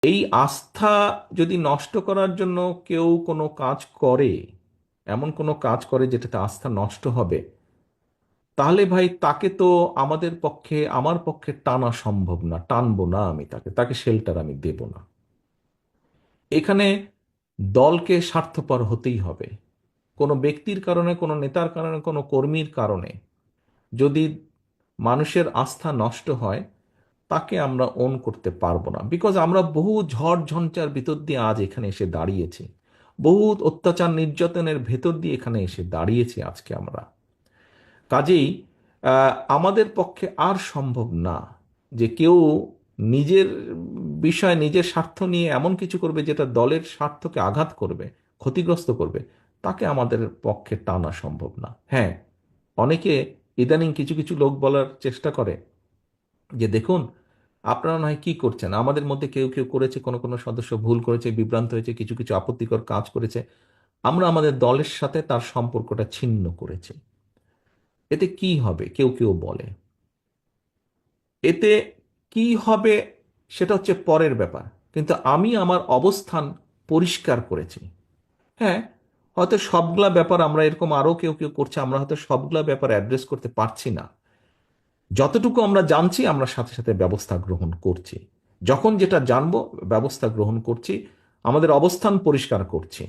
এই আস্থা যদি নষ্ট করার জন্য কেউ কোনো কাজ করে, এমন কোনো কাজ করে যেটাতে আস্থা নষ্ট হবে, তাহলে ভাই তাকে তো আমাদের পক্ষে, আমার পক্ষে টানা সম্ভব না, টানবো না আমি তাকে, তাকে শেল্টার আমি দেব না। এখানে দলকে স্বার্থপর হতেই হবে। কোনো ব্যক্তির কারণে, কোনো নেতার কারণে, কোনো কর্মীর কারণে যদি মানুষের আস্থা নষ্ট হয়, তাকে আমরা ওন করতে পারবো না। বিকজ আমরা বহু ঝড় ঝঞ্ঝার ভিতর দিয়ে আজ এখানে এসে দাঁড়িয়েছি, বহু অত্যাচার নির্যাতনের ভেতর দিয়ে এখানে এসে দাঁড়িয়েছি আজকে আমরা। কাজেই আমাদের পক্ষে আর সম্ভব না যে কেউ নিজের বিষয়, নিজের স্বার্থ নিয়ে এমন কিছু করবে যেটা দলের স্বার্থকে আঘাত করবে, ক্ষতিগ্রস্ত করবে। তাকে আমাদের পক্ষে টানা সম্ভব না। হ্যাঁ, অনেকে ইদানিং কিছু কিছু লোক বলার চেষ্টা করে যে দেখুন, আপনারা নয় কি করছেন, আমাদের মধ্যে কেউ কেউ করেছে, কোনো কোনো সদস্য ভুল করেছে, বিভ্রান্ত হয়েছে, কিছু কিছু আপত্তিকর কাজ করেছে, আমরা আমাদের দলের সাথে তার সম্পর্কটা ছিন্ন করেছি। এতে কি হবে কেউ কেউ বলে। এতে কি হবে সেটা হচ্ছে পরের ব্যাপার, কিন্তু আমি আমার অবস্থান পরিষ্কার করেছি। হ্যাঁ, হয়তো সবগুলা ব্যাপার আমরা এরকম আরো কেউ কেউ করছে, আমরা হয়তো সবগুলা ব্যাপার অ্যাড্রেস করতে পারছি না। যতটুকু আমরা জানছি আমরা সাথে সাথে ব্যবস্থা গ্রহণ করছি, যখন যেটা জানবো ব্যবস্থা গ্রহণ করছি, আমাদের অবস্থান পরিষ্কার করছি।